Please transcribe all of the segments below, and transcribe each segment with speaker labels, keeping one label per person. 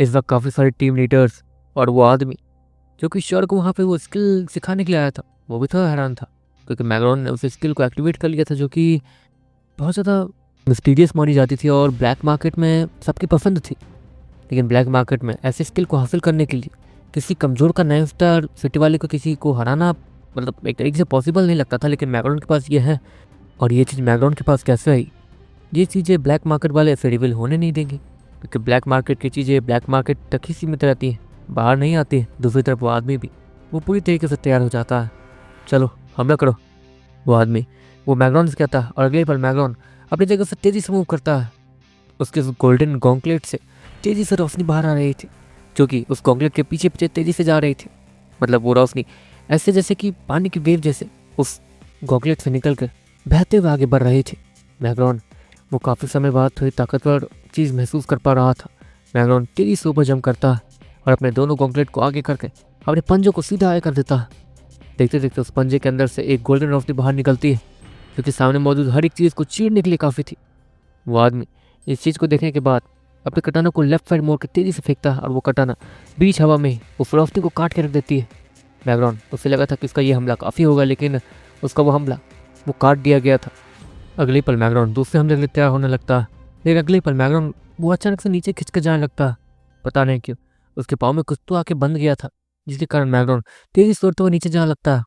Speaker 1: इस वक्त काफ़ी सारे टीम लीडर्स और वो आदमी जो कि श्योर को वहाँ पे वो स्किल सिखाने के लिए आया था, वो भी थोड़ा हैरान था क्योंकि मैग्रॉन ने उस स्किल को एक्टिवेट कर लिया था जो कि बहुत ज़्यादा मिस्टीरियस मानी जाती थी और ब्लैक मार्केट में सबकी पसंद थी। लेकिन ब्लैक मार्केट में ऐसी स्किल को हासिल करने के लिए किसी कमज़ोर का 9 स्टार सिटी वाले को किसी को हराना मतलब एक तरीके से पॉसिबल नहीं लगता था, लेकिन मैग्रॉन के पास ये है। और ये चीज़ मैग्रॉन के पास कैसे आई, ये चीज़ें ब्लैक मार्केट वाले ऐसे रिवील होने नहीं देंगे क्योंकि ब्लैक मार्केट की चीज़ें ब्लैक मार्केट तक ही सीमित रहती हैं, बाहर नहीं आती है। दूसरी तरफ वो आदमी भी वो पूरी तरीके से तैयार हो जाता है, चलो हमला करो। वो आदमी वो मैग्रॉन से कहता है और अगले पल मैग्रॉन अपनी जगह से तेज़ी से मूव करता है। उसके गोल्डन गॉन्कलेट से तेज़ी से रोशनी बाहर आ रही थी जो कि उस गॉन्कलेट के पीछे पीछे तेज़ी से जा रही थी। मतलब वो रोशनी ऐसे जैसे कि पानी की वेव जैसे उस गॉन्कलेट से निकल कर बहते हुए आगे बढ़ रही थी। मैग्रॉन वो काफ़ी समय बाद थोड़ी ताकतवर चीज़ महसूस कर पा रहा था। मैग्रॉन तेज़ी से ऊपर जंप करता है और अपने दोनों गॉन्कलेट को आगे करके अपने पंजों को सीधा आगे कर देता है। देखते देखते उस पंजे के अंदर से एक गोल्डन रोशनी बाहर निकलती है जो कि सामने मौजूद हर एक चीज़ को चीरने के लिए काफ़ी थी। वो आदमी इस चीज़ को देखने के बाद अपने कटाना को लेफ्ट साइड मोड़ के तेज़ी से फेंकता है और वो कटाना बीच हवा में उस रोशनी को काट के रख देती है। मैग्रॉन उससे लगा था कि उसका ये हमला काफ़ी होगा, लेकिन उसका वो हमला वो काट दिया गया था। अगले पल मैग्रॉन दूसरे हमले के लिए तैयार होने लगता है, लेकिन अगले पल मैग्रॉन वो अचानक से नीचे खिंच कर जाने लगता है। पता नहीं क्यों उसके पाँव में कुछ तो आके बंद गया था, जिसके कारण मैग्रॉन तेज़ी से दौड़ते हुए नीचे जाने लगता है।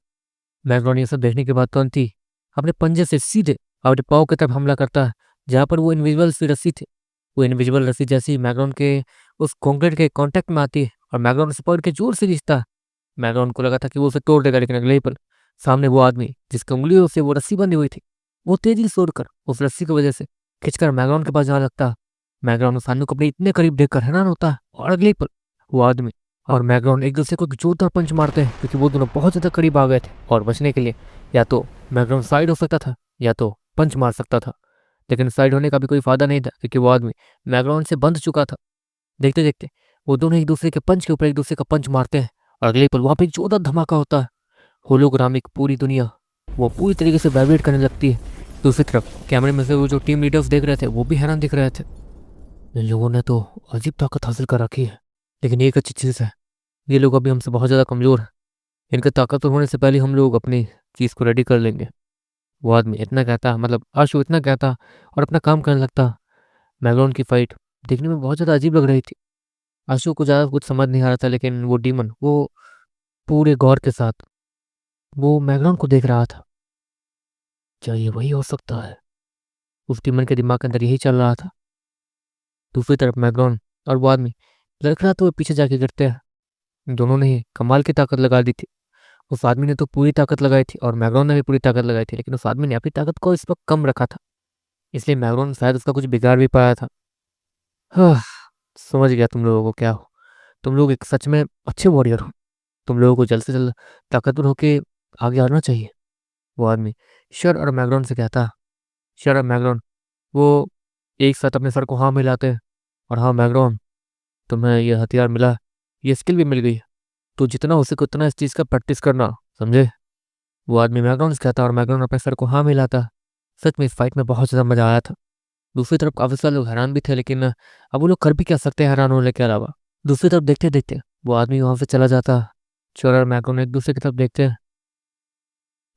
Speaker 1: मैग्रॉन ये सब देखने के बाद तुरंत ही अपने पंजे से सीधे अपने पाँव की तरफ हमला करता है जहाँ पर वो इनविजिबल सी रस्सी थी। वो इनविजिबल रस्सी जैसे ही मैग्रॉन के उस कंक्रीट के कांटेक्ट में आती है और मैग्रॉन उसे पकड़ के जोर से खींचता है। मैग्रॉन को लगा था कि वो उसे तोड़ देगा, लेकिन अगले ही पल सामने वो आदमी जिसकी उंगलियों से वो रस्सी बंधी हुई थी वो तेजी से उड़कर उस रस्सी की वजह से खिंचकर मैग्रॉन के पास जाने लगता है। मैग्रॉन उस आदमी को अपने इतने करीब देखकर हैरान होता है और अगले ही पल वो आदमी और मैग्रॉन एक दूसरे को एक जोरदार पंच मारते हैं क्योंकि वो दोनों बहुत ज़्यादा करीब आ गए थे और बचने के लिए या तो मैग्रॉन साइड हो सकता था या तो पंच मार सकता था, लेकिन साइड होने का भी कोई फायदा नहीं था क्योंकि वो आदमी मैग्रॉन से बंध चुका था। देखते देखते वो दोनों एक दूसरे के पंच के ऊपर एक दूसरे का पंच मारते हैं और अगले पल वहाँ पे एक जोरदार धमाका होता है। होलोग्रामिक पूरी दुनिया वो पूरी तरीके से वाइब्रेट करने लगती है। दूसरी तरफ कैमरे में से वो जो टीम लीडर्स देख रहे थे वो भी हैरान दिख रहे थे। इन लोगों ने तो अजीब ताकत हासिल कर रखी है, लेकिन ये एक अच्छी चीज़ है, ये लोग अभी हमसे बहुत ज़्यादा कमज़ोर हैं। इनके ताकतवर होने से पहले हम लोग अपनी चीज़ को रेडी कर लेंगे। वो आदमी इतना कहता, मतलब आशु इतना कहता और अपना काम करने लगता। मैग्रॉन की फाइट देखने में बहुत ज़्यादा अजीब लग रही थी। आशु को ज़्यादा कुछ समझ नहीं आ रहा था, लेकिन वो डीमन वो पूरे गौर के साथ वो मैग्रॉन को देख रहा था। क्या ये वही हो सकता है? उस डीमन के दिमाग के अंदर यही चल रहा था। दूसरी तरफ मैग्रॉन और वो आदमी लड़खड़ाते तो हुए पीछे जाके गिरते हैं। दोनों ने ही कमाल की ताकत लगा दी थी। उस आदमी ने तो पूरी ताकत लगाई थी और मैग्रॉन ने भी पूरी ताकत लगाई थी, लेकिन उस आदमी ने अपनी ताकत को इस वक्त कम रखा था, इसलिए मैग्रॉन शायद उसका कुछ बिगाड़ भी पाया था। हाँ, समझ गया तुम लोगों को क्या हो। तुम लोग एक सच में अच्छे वॉरियर हो। तुम लोगों को जल्द से जल्द ताकतवर होके आगे आना चाहिए। वो आदमी शर और मैग्रॉन से कहता। शर और मैग्रॉन वो एक साथ अपने सर को हाँ मिलाते हैं और हाँ मैग्रॉन, तुम्हें ये हथियार मिला, ये स्किल भी मिल गई है, तो जितना हो सके उतना इस चीज़ का प्रैक्टिस करना, समझे? वो आदमी मैग्रॉन से कहता और मैग्रॉन अपने सर को हाँ मिलाता। सच में इस फाइट में बहुत ज़्यादा मजा आया था। दूसरी तरफ काफ़ी सारे लोग हैरान भी थे, लेकिन अब वो लोग कर भी क्या सकते हैं हैरान होने के अलावा। दूसरी तरफ देखते देखते वो आदमी वहाँ से चला जाता। शोर और मैग्रॉन एक दूसरे की तरफ देखते हैं।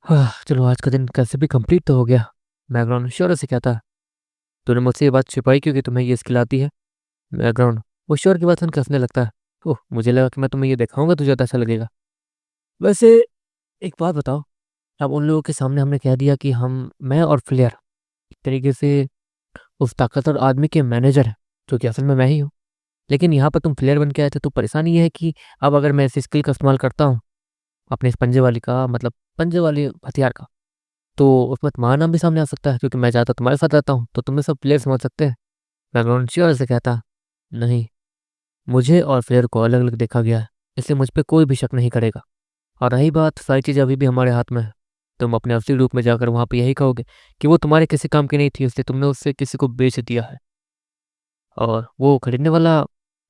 Speaker 1: हाँ चलो आज का दिन कैसे भी कंप्लीट तो हो गया। मैग्रॉन शोर से कहता, तूने मुझसे ये बात छिपाई क्योंकि तुम्हें ये स्किल आती है? बैकग्राउंड वो श्योर की बात सुनकर हंसने लगता है। ओह, मुझे लगा कि मैं तुम्हें ये दिखाऊंगा तो ज़्यादा अच्छा लगेगा। वैसे एक बात बताओ, अब उन लोगों के सामने हमने कह दिया कि मैं और फ्लेयर एक तरीके से उस ताकतवर आदमी के मैनेजर हैं, जो कि असल में मैं ही हूँ। लेकिन यहाँ पर तुम फ्लेयर बन के आए थे, तो परेशानी ये है कि अब अगर मैं इस स्किल का इस्तेमाल करता हूँ अपने इस पंजे वाली का, मतलब पंजे वाले हथियार का, तो उसमें तुम्हारा नाम भी सामने आ सकता है क्योंकि मैं ज़्यादा तुम्हारे साथ रहता हूँ, तो तुम्हें सब प्लेयर समझ सकते हैं। बैकग्राउंड श्योर से कहता, नहीं, मुझे और फ्लेयर को अलग अलग देखा गया है, इसलिए मुझ पे कोई भी शक नहीं करेगा। और रही बात, सारी चीज़ें अभी भी हमारे हाथ में है। तुम अपने असली रूप में जाकर वहाँ पे यही कहोगे कि वो तुम्हारे किसी काम की नहीं थी, इसलिए तुमने उससे किसी को बेच दिया है, और वो खरीदने वाला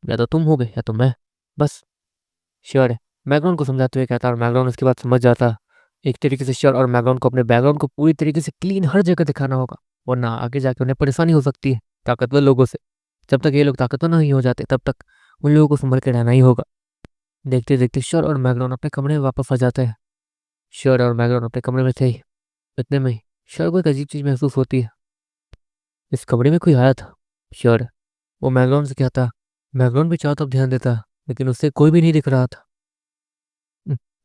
Speaker 1: या तो तुम होगे या तो मैं। बस। श्योर है, बैकग्राउंड को समझाते हुए कहता, और बैकग्राउंड उसके बाद समझ जाता। एक तरीके से श्योर और बैकग्राउंड को अपने बैकग्राउंड को पूरी तरीके से क्लीन हर जगह दिखाना होगा, वरना आगे जाके उन्हें परेशानी हो सकती है ताकतवर लोगों से। जब तक ये लोग ताकतवर नहीं हो जाते तब तक उन लोगों को संभल के रहना ही होगा। देखते देखते श्योर और मैगनॉन अपने कमरे में वापस आ जाते हैं। श्योर और मैगनॉन अपने कमरे में थे ही, इतने में ही श्योर को एक अजीब चीज महसूस होती है। इस कमरे में कोई आया था। श्योर वो मैगनॉन से कहता है। मैगनॉन भी चारों तरफ ध्यान देता है, लेकिन उससे कोई भी नहीं दिख रहा था।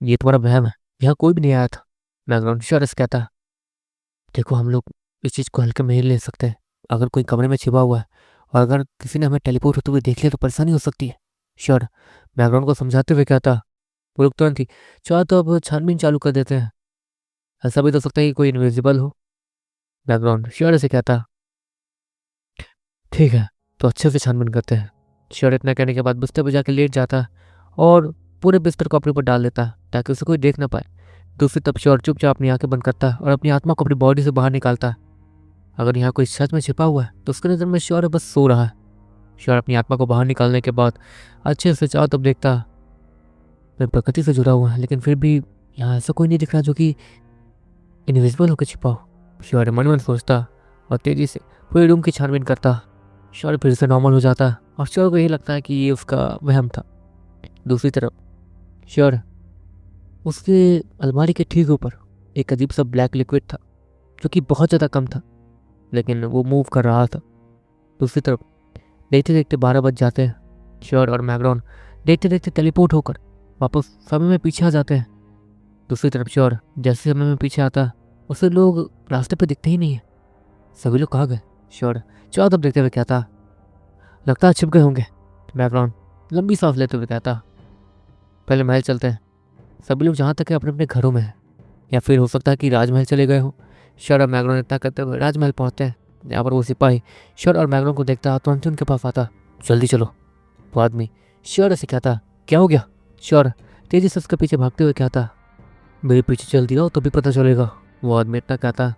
Speaker 1: ये तुम्हारा वहम है, यहाँ कोई भी नहीं आया था। मैगनॉन श्योर से कहता है, देखो हम लोग इस चीज़ को हल्के में नहीं ले सकते। अगर कोई कमरे में छिपा हुआ है और अगर किसी ने हमें टेलीपोर्ट होते हुए देख लिया तो परेशानी हो सकती है। श्योर मैगनॉन को समझाते हुए कहता, वो लोग तुरंत ही चाहे तो अब छानबीन चालू कर देते हैं, ऐसा भी तो सकता है कि कोई इनविजिबल हो। मैगनॉन श्योर से कहता, ठीक है तो अच्छे से छानबीन करते हैं। श्योर इतना कहने के बाद बिस्तर पर जाकर लेट जाता है और पूरे बिस्तर को अपने ऊपर डाल देता है ताकि उसे कोई देख ना पाए। दूसरी तरफ श्योर चुपचाप अपनी आंखें बंद करता है और अपनी आत्मा को अपनी बॉडी से बाहर निकालता है। अगर यहाँ कोई सच में छिपा हुआ है तो उसके नज़र में श्योर बस सो रहा है। श्योर अपनी आत्मा को बाहर निकालने के बाद अच्छे से चारों तरफ देखता है। मैं प्रकृति से जुड़ा हुआ है लेकिन फिर भी यहाँ ऐसा कोई नहीं दिख रहा जो कि इनविजिबल होकर छिपा हो। श्योर मन मन सोचता और तेजी से पूरे रूम की छानबीन करता। श्योर फिर से नॉर्मल हो जाता है और श्योर को यही लगता है कि ये उसका वहम था। दूसरी तरफ श्योर उसके अलमारी के ठीक ऊपर एक अजीब सा ब्लैक लिक्विड था जो कि बहुत ज़्यादा कम था, लेकिन वो मूव कर रहा था। दूसरी तरफ देखते देखते 12 बज जाते हैं। श्योर और मैगनॉन देखते देखते टेलीपोर्ट होकर वापस समय में पीछे आ जाते हैं। दूसरी तरफ श्योर जैसे समय में पीछे आता है उसे लोग रास्ते पर दिखते ही नहीं है। सभी लोग कहाँ गए? श्योर चारों तरफ देखते हुए कहता, लगता है छिप गए होंगे। मैगनॉन लंबी सांस लेते हुए कहता, पहले महल चलते हैं। सभी लोग जहाँ तक है अपने अपने घरों में हैं, या फिर हो सकता है कि राजमहल चले गए हों। श्योर और मैगनॉन इतना करते हुए राजमहल पहुँचते हैं जहाँ पर वो सिपाही श्योर और मैगनॉन को देखता तुरंत उनके पास आता, जल्दी चलो। वो आदमी श्योर से कहता, क्या हो गया? श्योर तेजी से उसके पीछे भागते हुए कहता, मेरे पीछे चल दिया तो भी पता चलेगा। वो आदमी इतना कहता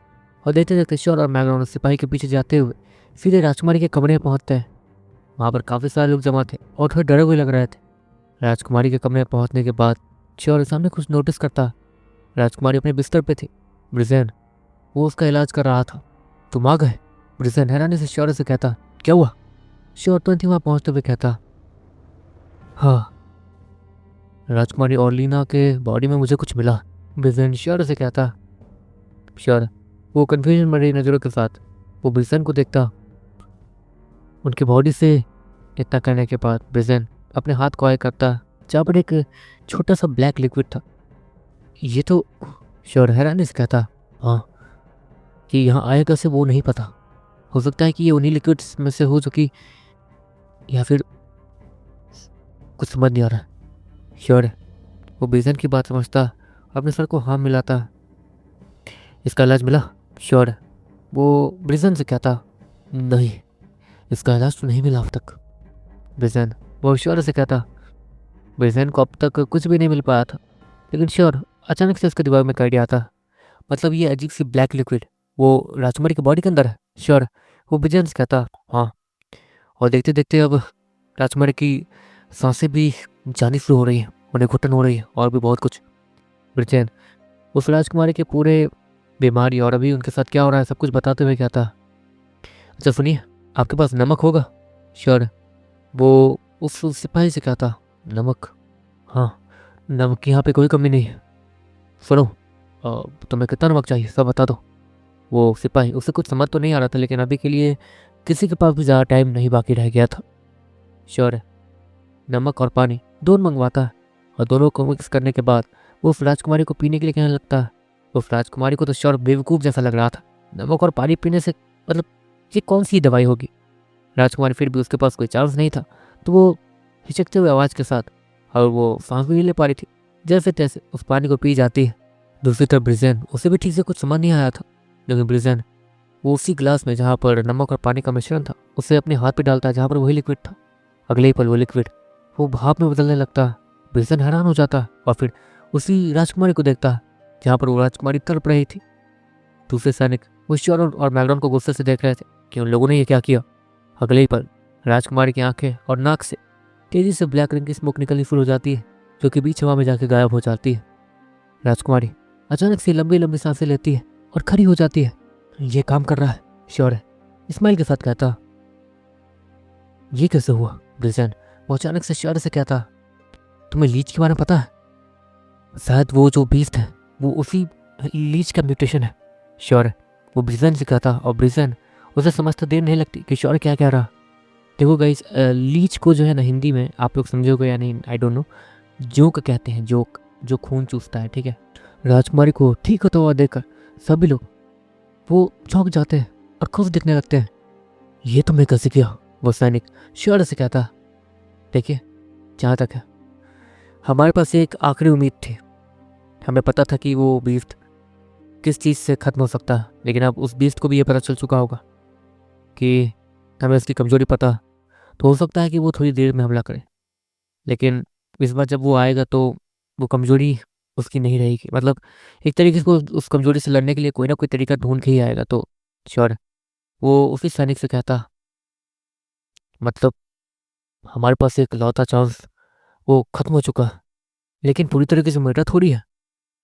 Speaker 1: और देखते देखते श्योर और मैगनॉन सिपाही के पीछे जाते हुए सीधे राजकुमारी के कमरे में पहुँचते हैं। वहाँ पर काफ़ी सारे लोग जमा थे और थोड़े डरे हुए लग रहे थे। राजकुमारी के कमरे में पहुँचने के बाद श्योर सामने कुछ नोटिस करता। राजकुमारी अपने बिस्तर पे थी। ब्रिजेन वो उसका इलाज कर रहा था। तुम आ गए? ब्रिजेन हैरानी से श्योर से कहता, क्या हुआ? श्योर तुरंत ही वहाँ पहुँचते हुए कहता, हाँ राजकुमारी और लीना के बॉडी में मुझे कुछ मिला। ब्रिजेन श्योर से कहता। श्योर वो कन्फ्यूजन भरी नज़रों के साथ वो ब्रिजेन को देखता। उनकी बॉडी से इतना करने के बाद ब्रिजेन अपने हाथ को आए करता जहाँ पर एक छोटा सा ब्लैक लिक्विड था। ये तो श्योर हैरानी से कहता, हाँ कि यहाँ आया कैसे वो नहीं पता। हो सकता है कि ये उन्हीं लिक्विड्स में से हो जो कि, या फिर कुछ समझ नहीं आ रहा। श्योर वो ब्रिजेन की बात समझता, अपने सर को हाँ मिलाता। इसका इलाज मिला? श्योर वो ब्रिजेन से कहता, नहीं इसका इलाज तो नहीं मिला अब तक। ब्रिजेन वो श्योर से कहता, ब्रिजेन को अब तक कुछ भी नहीं मिल पाया था, लेकिन श्योर अचानक से उसके दिमाग में एक आइडिया आता, मतलब ये अजीब सी ब्लैक लिक्विड वो राजकुमारी की बॉडी के अंदर है। श्योर वो ब्रिजेन से कहता, हाँ। और देखते देखते अब राजकुमारी की सांसें भी जानी शुरू हो रही है, उन्हें घुटन हो रही है और भी बहुत कुछ। ब्रिजेन उस राजकुमारी के पूरे बीमारी और अभी उनके साथ क्या हो रहा है सब कुछ बताते हुए कहता, अच्छा सुनिए आपके पास नमक होगा? श्योर वो उस सिपाही से कहता, नमक? हाँ नमक की यहाँ पे कोई कमी नहीं है। सुनो तुम्हें कितना नमक चाहिए सब बता दो। वो सिपाही उसे कुछ समझ तो नहीं आ रहा था, लेकिन अभी के लिए किसी के पास भी ज़्यादा टाइम नहीं बाकी रह गया था। श्योर नमक और पानी दोनों मंगवाता है और दोनों को मिक्स करने के बाद वो उस राजकुमारी को पीने के लिए कहने लगता है। उस राजकुमारी को तो श्योर बेवकूफ़ जैसा लग रहा था। नमक और पानी पीने से मतलब ये कौन सी दवाई होगी? राजकुमारी फिर भी उसके पास कोई चांस नहीं था, तो वो हिचकते हुए आवाज़ के साथ, और वो सांस भी नहीं ले पा रही थी, जैसे तैसे उस पानी को पी जाती है। दूसरी तरफ ब्रिजेन उसे भी ठीक से कुछ समझ नहीं आया था, लेकिन ब्रिजेन वो उसी गिलास में जहाँ पर नमक और पानी का मिश्रण था उसे अपने हाथ पे डालता है जहाँ पर वही लिक्विड था। अगले ही पल वो लिक्विड वो भाप में बदलने लगता है। ब्रिजेन हैरान हो जाता और फिर उसी राजकुमारी को देखता जहाँ पर वो राजकुमारी तड़प रही थी। दूसरे सैनिक वो श्योर और मैगनॉन को गुस्से से देख रहे थे कि उन लोगों ने ये क्या किया। अगले ही पल राजकुमारी की आंखें और नाक से तेजी से ब्लैक रंग की स्मोक निकलनी शुरू हो जाती है, जो कि बीच हवा में जाकर गायब हो जाती है। राजकुमारी अचानक से लंबी लंबी सांसें लेती है और खड़ी हो जाती है। ये काम कर रहा है, श्योर है, इस्माइल के साथ कहता। ये कैसे हुआ? ब्रिजेन वो अचानक से श्योर से कहता, तुम्हें लीच के बारे में पता है? शायद वो जो बीस्ट है वो उसी लीच का म्यूटेशन है। श्योर वो ब्रिजन से कहता, और ब्रिजन उसे समझते देर नहीं लगती कि श्योर क्या कह रहा। देखो गाइस, लीच को जो है ना हिंदी में आप लोग समझोगे या नहीं आई डोंट नो, जोक कहते हैं, जोक, जो खून चूसता है, ठीक है। राजकुमारी को ठीक होता हुआ देखकर सभी लोग वो चौंक जाते हैं और खुश दिखने लगते हैं। ये तुमने कैसे किया? वो सैनिक श्योर से कहता, देखिए जहाँ तक है हमारे पास एक आखिरी उम्मीद थी। हमें पता था कि वो बीस्ट किस चीज़ से ख़त्म हो सकता है, लेकिन अब उस बीस्ट को भी ये पता चल चुका होगा कि हमें उसकी कमज़ोरी पता। तो हो सकता है कि वो थोड़ी देर में हमला करे, लेकिन इस बार जब वो आएगा तो वो कमज़ोरी उसकी नहीं रहेगी। मतलब एक तरीके से वो उस कमज़ोरी से लड़ने के लिए कोई ना कोई तरीका ढूंढ के ही आएगा। तो श्योर वो उसी सैनिक से कहता, मतलब हमारे पास एक लौता चांस वो ख़त्म हो चुका है, लेकिन पूरी तरीके से मिटा थोड़ी है।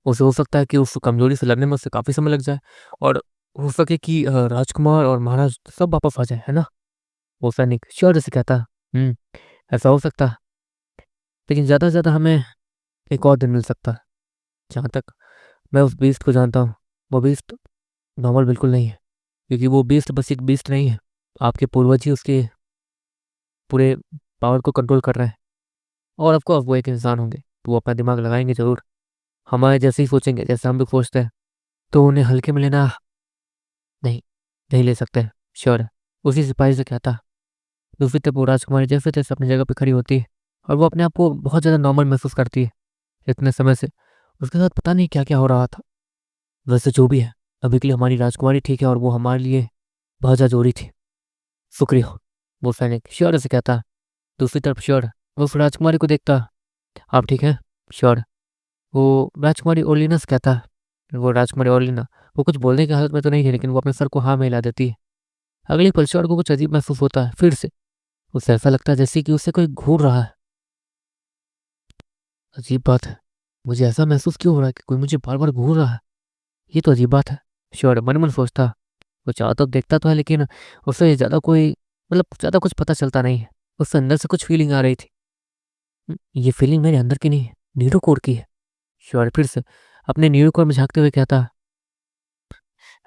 Speaker 1: उसे हो सकता है कि उस कमज़ोरी से लड़ने में उससे काफ़ी समय लग जाए, और हो सके कि राजकुमार और महाराज सब वापस आ जाए, है ना? वो सैनिक श्योर से कहता, ऐसा हो सकता है, लेकिन ज़्यादा से ज़्यादा हमें एक और दिन मिल सकता है। जहाँ तक मैं उस बीस्ट को जानता हूँ, वो बीस्ट नॉर्मल बिल्कुल नहीं है, क्योंकि वो बीस्ट बस एक बीस्ट नहीं है, आपके पूर्वज ही उसके पूरे पावर को कंट्रोल कर रहे हैं। और ऑफकोर्स वो एक इंसान होंगे, तो वो अपना दिमाग लगाएंगे ज़रूर, हमारे जैसे ही सोचेंगे जैसे हम भी सोचते हैं। तो उन्हें हल्के में लेना नहीं नहीं ले सकते। श्योर है उसी सिपाही से कहता। दूसरी तरफ वो राजकुमारी जैसे तैसे अपनी जगह पर खड़ी होती है, और वो अपने आप को बहुत ज़्यादा नॉर्मल महसूस करती है। इतने समय से उसके साथ पता नहीं क्या क्या हो रहा था। वैसे जो भी है, अभी के लिए हमारी राजकुमारी ठीक है, और वो हमारे लिए बहुत ज़्यादा जोरी थी। शुक्रिया, वो सैनिक श्योर से कहता। दूसरी तरफ श्योर वो उस राजकुमारी को देखता, आप ठीक हैं? श्योर वो राजकुमारी ओलिना से कहता। वो राजकुमारी ओलिना वो कुछ बोलने की हालत में तो नहीं है, लेकिन वो अपने सर को हाँ में हिला देती है। अगले पल श्योर को कुछ अजीब महसूस होता है। फिर से उसे ऐसा लगता है जैसे कि उसे कोई घूर रहा है। अजीब बात है, मुझे ऐसा महसूस क्यों हो रहा है कि कोई मुझे बार बार घूर रहा है? ये तो अजीब बात है। श्योर मन मन सोचता। वो चारों तरफ देखता तो है, लेकिन उसे ज़्यादा कोई मतलब ज़्यादा कुछ पता चलता नहीं है। उससे अंदर से कुछ फीलिंग आ रही थी। ये फीलिंग मेरे अंदर की नहीं है, नीरो कोड की है। श्योर फिर से अपने नीरो कोड में झांकते हुए कहता,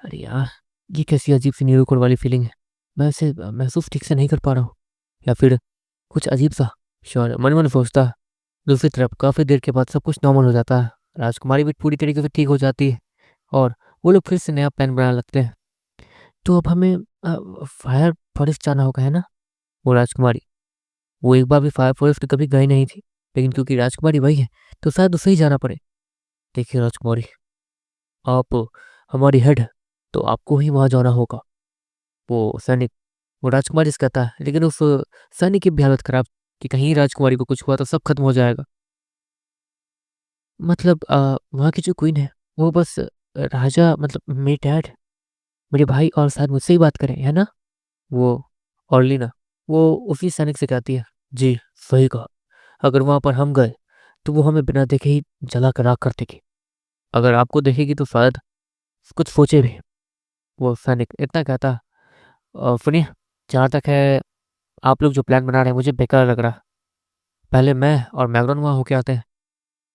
Speaker 1: अरे यार ये कैसी अजीब सी नीरो कोड वाली फीलिंग है, मैं इसे महसूस ठीक से नहीं कर पा रहा हूँ, या फिर कुछ अजीब सा। श्योर मन मन सोचता। दूसरी तरफ काफ़ी देर के बाद सब कुछ नॉर्मल हो जाता है। राजकुमारी भी पूरी तरीके से ठीक हो जाती है, और वो लोग फिर से नया प्लान बनाने लगते हैं। तो अब हमें फायर फॉरेस्ट जाना होगा, है ना? वो राजकुमारी वो एक बार भी फायर फॉरेस्ट कभी गई नहीं थी, लेकिन क्योंकि राजकुमारी वही है तो शायद उसे ही जाना पड़े। देखिए राजकुमारी, आप हमारी हेड है, तो आपको ही वहाँ जाना होगा। वो सैनिक वो राजकुमारी से कहता है, लेकिन उस सैनिक की भी हालत खराब कि कहीं राजकुमारी को कुछ हुआ तो सब खत्म हो जाएगा। मतलब वहाँ की जो क्वीन है वो बस राजा, मतलब मेरे डैड, मेरे भाई और शायद मुझसे ही बात करें, है ना? वो ऑर्लिना वो उसी सैनिक से कहती है, जी सही कहा, अगर वहाँ पर हम गए तो वो हमें बिना देखे ही जला कर राख कर देगी। अगर आपको देखेगी तो शायद कुछ सोचे भी। वो सैनिक इतना कहता, सुनिए, जहाँ तक है आप लोग जो प्लान बना रहे हैं मुझे बेकार लग रहा। पहले मैं और मैगरॉन वहाँ होके आते हैं,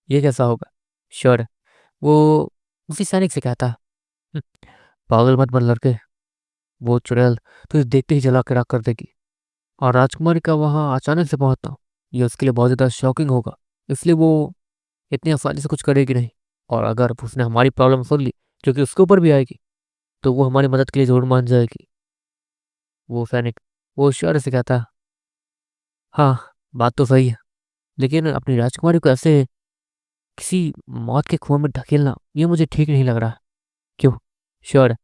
Speaker 1: ये कैसा होगा? श्योर वो उसी सैनिक से कहता, "हम्म, पागल मत बन लड़के, वो चुड़ैल तो देखते ही जला के राख कर देगी, और राजकुमारी का वहाँ अचानक से पहुंचना ये उसके लिए बहुत ज़्यादा शॉकिंग होगा, इसलिए वो इतनी आसानी से कुछ करेगी नहीं। और अगर उसने हमारी प्रॉब्लम सुन ली जो कि उसके ऊपर भी आएगी, तो वो हमारी मदद के लिए ज़रूर मान जाएगी। वो सैनिक वो श्योर से कहता, हाँ बात तो सही है, लेकिन अपनी राजकुमारी को ऐसे किसी मौत के कुएं में ढकेलना ये मुझे ठीक नहीं लग रहा। क्यों? श्योर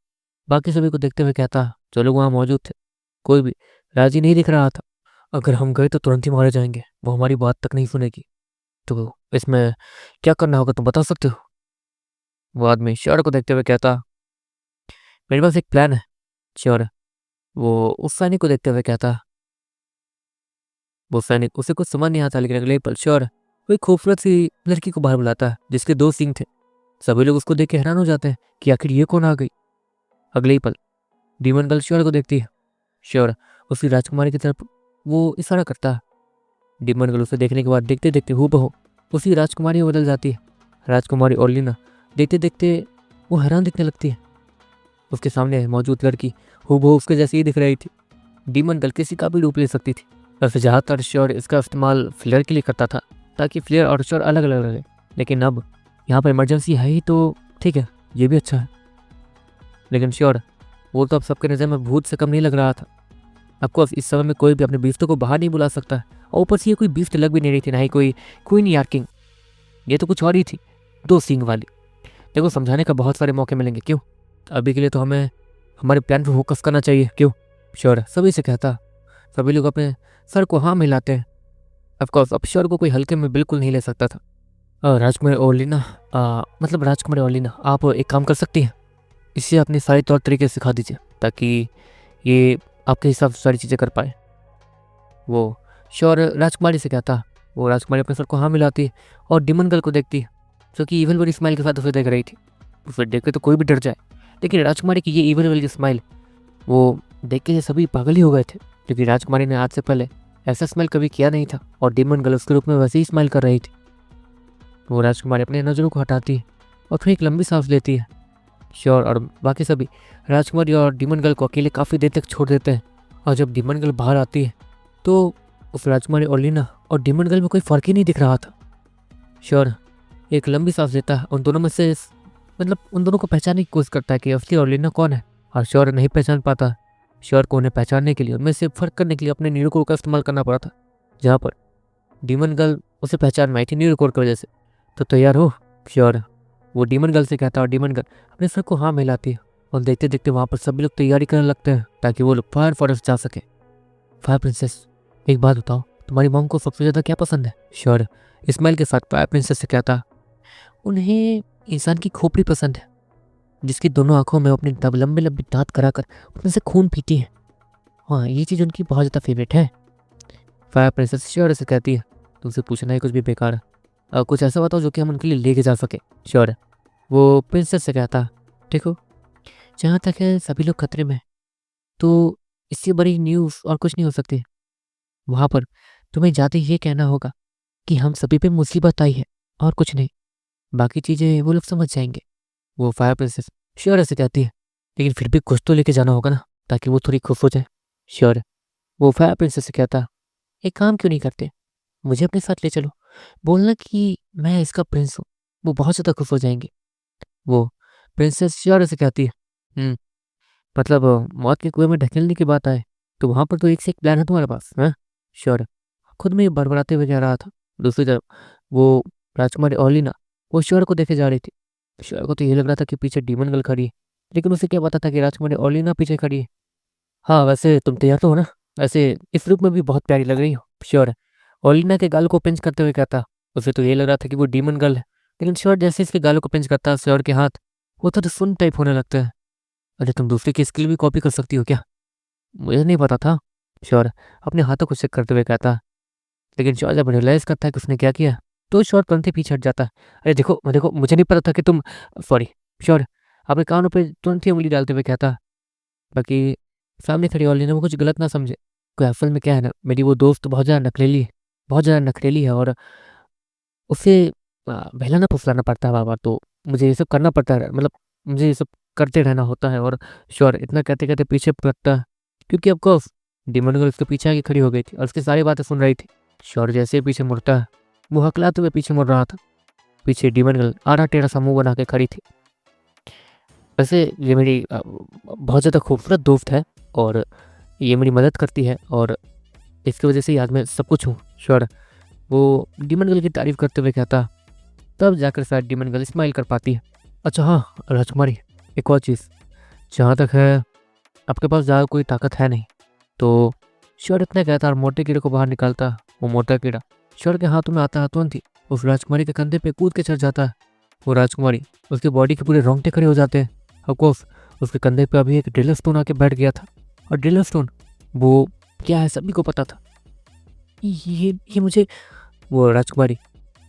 Speaker 1: बाकी सभी को देखते हुए कहता, जो लोग वहाँ मौजूद थे कोई भी राजी नहीं दिख रहा था। अगर हम गए तो तुरंत ही मारे जाएंगे, वो हमारी बात तक नहीं सुनेगी। तो इसमें क्या करना होगा तुम बता सकते हो? वो आदमी श्योर को देखते हुए कहता, मेरे पास एक प्लान है। श्योर वो उस सैनिक को देखते हुए कहता। वो सैनिक उसे कुछ समझ नहीं आता, लेकिन अगले ही पल श्योर कोई खूबसूरत सी लड़की को बाहर बुलाता है जिसके 2 सींग थे। सभी लोग उसको देख के हैरान हो जाते हैं कि आखिर ये कौन आ गई। अगले ही पल डीमन गर्ल श्योर को देखती है। श्योर उसकी राजकुमारी की तरफ वो इशारा करता है। डीमन गर्ल उसे देखने के बाद देखते देखते हूबहू उसी राजकुमारी में बदल जाती है। राजकुमारी ओलिना देखते देखते वो हैरान दिखने लगती है। उसके सामने मौजूद लड़की हूबहू उसके जैसी ही दिख रही थी। डीमन गर्ल किसी का भी रूप ले सकती थी। वैसे ज़्यादातर श्योर इसका इस्तेमाल फ्लेयर के लिए करता था ताकि फ्लेयर और श्योर अलग अलग रहे, लेकिन अब यहाँ पर इमरजेंसी है ही तो ठीक है, ये भी अच्छा है। लेकिन श्योर वो तो अब सबके नज़र में भूत से कम नहीं लग रहा था। ऑफकोर्स इस समय में कोई भी अपने बीफ्ट को बाहर नहीं बुला सकता है, और ऊपर से ये कोई बीफ्ट लग भी नहीं रही थी, ना ही कोई क्वीन या किंग, ये तो कुछ और ही थी, 2 सींग वाली। देखो समझाने का बहुत सारे मौके मिलेंगे, क्यों अभी के लिए तो हमें हमारे प्लान पर फोकस करना चाहिए, क्यों। श्योर सभी से कहता। सभी लोग अपने सर को हाँ मिलाते हैं। ऑफकोर्स अब श्योर को कोई हल्के में बिल्कुल नहीं ले सकता था। राजकुमारी ओलिना, मतलब राजकुमारी ओलिना, आप एक काम कर सकती हैं, इसे अपने सारे तौर तरीके सिखा दीजिए ताकि ये आपके हिसाब से सारी चीज़ें कर पाए। वो श्योर राजकुमारी से कहता। वो राजकुमारी अपने सर को हाँ मिलाती और डीमन गर्ल को देखती, जो कि ईवल वाली स्माइल के साथ उसे देख रही थी। उसे देख के तो कोई भी डर जाए, लेकिन राजकुमारी की ये ईवल वाली स्माइल वो देख के सभी पागल ही हो गए थे, क्योंकि राजकुमारी ने आज से पहले ऐसा स्माइल कभी किया नहीं था और डीमन गर्ल उसके रूप में वैसे ही स्माइल कर रही थी। वो राजकुमारी अपने नज़रों को हटाती है और फिर एक लंबी सांस लेती है। श्योर और बाकी सभी राजकुमारी और डीमन गर्ल को अकेले काफ़ी देर तक छोड़ देते हैं, और जब डीमन गर्ल बाहर आती है तो उस राजकुमारी ओलिना और डीमन गर्ल में कोई फ़र्क ही नहीं दिख रहा था। श्योर एक लंबी सांस लेता है, उन दोनों में से मतलब उन दोनों को पहचानने की कोशिश करता है कि असली ओलिना कौन है, और श्योर नहीं पहचान पाता। श्योर को उन्हें पहचानने के लिए उनमें से फ़र्क करने के लिए अपने न्यूरोकोड का इस्तेमाल करना पड़ा था, जहाँ पर डीमन गर्ल उसे पहचान में आई थी न्यूरोकोड की वजह से। तो तैयार हो। श्योर वो डीमन गर्ल से कहता है और डीमन गर्ल अपने सर को हाँ मिलाती है, और देखते देखते वहाँ पर सभी लोग तैयारी करने लगते हैं ताकि वो लोग फायर फॉरेस्ट जा सके। फायर प्रिंसेस, एक बात बताओ, तुम्हारी मॉम को सबसे ज़्यादा क्या पसंद है। श्योर इस्माइल के साथ फायर प्रिंसेस से कहता, उन्हें इंसान की खोपड़ी पसंद है, जिसकी दोनों आंखों में अपने लंबे लंबे दांत कराकर उसमें से खून पीती है। हाँ, ये चीज़ उनकी बहुत ज़्यादा फेवरेट है। फायर प्रिंसेस श्योर से कहती है, तुमसे पूछना ही कुछ भी बेकार है, कुछ ऐसा बताओ जो कि हम उनके लिए लेके जा सके। श्योर वो प्रिंसेस से कहता, देखो जहाँ तक है सभी लोग खतरे में, तो इससे बड़ी न्यूज़ और कुछ नहीं हो सकती। वहाँ पर तुम्हें जाते ही ये कहना होगा कि हम सभी पे मुसीबत आई है और कुछ नहीं, बाकी चीज़ें वो लोग समझ जाएंगे। वो फायर प्रिंसेस श्योर से कहती है, लेकिन फिर भी कुछ तो लेके जाना होगा ना, ताकि वो थोड़ी खुश हो जाए। श्योर वो फायर प्रिंसेस से कहता, एक काम क्यों नहीं करते, मुझे अपने साथ ले चलो, बोलना कि मैं इसका प्रिंस हूँ, वो बहुत ज़्यादा खुश हो जाएंगे। वो प्रिंसेस श्योर से कहती है, मतलब मौत के कुएं में ढकेलने की बात आए तो वहाँ पर तो एक से एक प्लान है तुम्हारे पास, हैं। श्योर खुद में बड़बड़ाते हुए जा रहा था। दूसरी तरफ वो राजकुमारी ओलिना वो श्योर को देखे जा रही थी। श्योर को तो ये लग रहा था कि पीछे डीमन गर्ल खड़ी है, लेकिन उसे क्या पता था कि राजकुमारी ओलिना पीछे खड़ी है। हाँ वैसे तुम तैयार तो हो ना, वैसे इस रूप में भी बहुत प्यारी लग रही हो। श्योर ओलिना के गाल को पिंच करते हुए कहता। उसे तो ये लग रहा था कि वो डीमन गर्ल है, लेकिन श्योर जैसे इसके गालों को पिंच करता है श्योर के हाथ वो थोड़ा सुन टाइप होने लगता है। अरे तुम दूसरे की स्किल भी कॉपी कर सकती हो क्या, मुझे नहीं पता था। श्योर अपने हाथों को चेक करते हुए कहता, लेकिन श्योर जब रियलाइज करता है कि उसने क्या किया तो श्योर तुरंत ही पीछे हट जाता है। अरे देखो देखो, मुझे नहीं पता था कि तुम, सॉरी। श्योर अपने कानों पे तुरंत ही उंगली डालते हुए कहता। बाकी सामने खड़ी वाली ने वो कुछ गलत ना समझे, कोई असल में क्या है ना, मेरी वो दोस्त बहुत ज़्यादा नखरेली है, बहुत ज़्यादा नखरेली है, और उसे बहलाना फुसलाना पड़ता है बार बार, तो मुझे ये सब करना पड़ता है, मतलब मुझे ये सब करते रहना होता है। और श्योर इतना कहते कहते पीछे पलटता है, क्योंकि ऑफकोर्स डीमन गर्ल उसके पीछे आके खड़ी हो गई थी और उसकी सारी बातें सुन रही थी। श्योर जैसे ही पीछे मुड़ता है वो हकलाते हुए पीछे मुड़ रहा था। पीछे डीमन गर्ल आड़ा टेढ़ा सा मुंह बना के खड़ी थी। वैसे ये मेरी बहुत ज़्यादा खूबसूरत दोस्त है और ये मेरी मदद करती है, और इसकी वजह से ही आज मैं सब कुछ हूँ। श्योर वो डीमन गर्ल की तारीफ करते हुए कहता, तब जाकर शायद डीमन गर्ल स्माइल कर पाती है। अच्छा हाँ राजकुमारी, एक और चीज़, जहाँ तक है आपके पास ज़्यादा कोई ताकत है नहीं, तो श्योर इतना कहता और मोटे कीड़े को बाहर निकालता। वो मोटा कीड़ा श्योर के हाथों में आता है, तुरंत ही उस राजकुमारी के कंधे पे कूद के चढ़ जाता है। वो राजकुमारी उसके बॉडी के पूरे रोंगटे खड़े हो जाते हैं। ऑफकोर्स उसके कंधे पे अभी एक ड्रिलर स्टोन आके बैठ गया था, और ड्रिलर स्टोन वो क्या है सभी को पता था। ये मुझे, वो राजकुमारी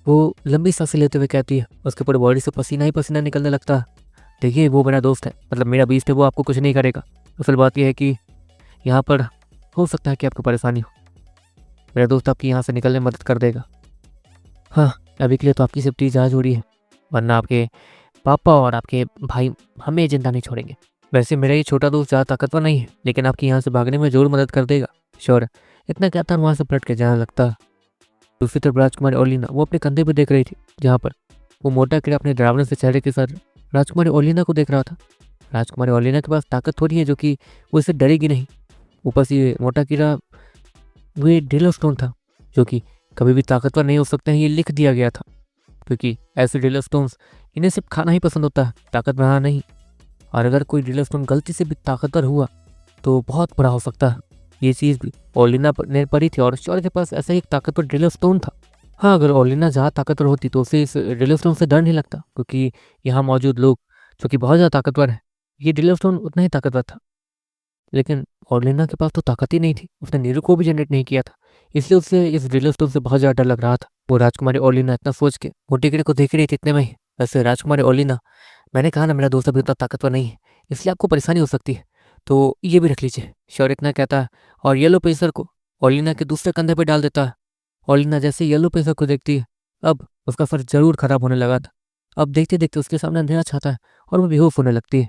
Speaker 1: वो लंबी सांसें लेते हुए कहती है, उसके पूरे बॉडी से पसीना ही पसीना निकलने लगता है। देखिए वो मेरा दोस्त है, मतलब मेरा बीस्ट है, वो आपको कुछ नहीं करेगा। असल बात यह है कि यहाँ पर हो सकता है कि आपको परेशानी हो। मेरा दोस्त आपकी यहाँ से निकलने में मदद कर देगा। हाँ, अभी के लिए तो आपकी सेफ्टी ज़्यादा ज़रूरी है, वरना आपके पापा और आपके भाई हमें जिंदा नहीं छोड़ेंगे। वैसे मेरा ये छोटा दोस्त ज़्यादा ताकतवर नहीं है, लेकिन आपकी यहाँ से भागने में ज़रूर मदद कर देगा। श्योर। इतना कहता और वहाँ से पलट के जाने लगता। दूसरी तरफ राजकुमारी ओलिना वो अपने कंधे पर देख रही थी, जहाँ पर वो मोटा कीड़ा अपने डरावने से चेहरे के साथ राजकुमारी ओलिना को देख रहा था। राजकुमारी ओलिना के पास ताकत थोड़ी है जो कि वो इससे डरेगी नहीं। ऊपर से ये मोटा कीड़ा वो एक ड्रिलर स्टोन था, जो कि कभी भी ताकतवर नहीं हो सकते हैं, ये लिख दिया गया था। क्योंकि ऐसे ड्रिलर स्टोन्स इन्हें सिर्फ खाना ही पसंद होता है, ताकत बढ़ाना नहीं। और अगर कोई ड्रिलर स्टोन गलती से भी ताकतवर हुआ तो बहुत बुरा हो सकता है। ये चीज़ भी ओलिना ने पढ़ी थी और शौर्य के पास ऐसा ही एक ताकतवर ड्रिलर स्टोन था। हाँ, अगर ओलिना ज़्यादा ताकतवर होती तो उसे इस ड्रिलर स्टोन से डर नहीं लगता, क्योंकि यहाँ मौजूद लोग जो कि बहुत ज़्यादा ताकतवर हैं, ये ड्रिलर स्टोन उतना ही ताकतवर था। लेकिन ओलिना के पास तो ताकत ही नहीं थी, उसने नीरू को भी जनरेट नहीं किया था, इसलिए उसे इस ड्रिलर स्टोन से बहुत ज़्यादा डर लग रहा था। वो राजकुमारी ओलिना इतना सोच के मोटे कीड़े को देख रही थी इतने में ही। वैसे राजकुमारी ओलिना, मैंने कहा ना मेरा दोस्त अभी उतना ताकतवर नहीं है, इसलिए आपको परेशानी हो सकती है, तो ये भी रख लीजिए। शौर्य इतना कहता है और येलो पेसर को ओलिना के दूसरे कंधे पर डाल देता है। ओलिना जैसे येलो पेसर को देखती है, अब उसका सर जरूर खराब होने लगा था। अब देखते देखते उसके सामने अंधेरा छाता है और वो बेहोश होने लगती है।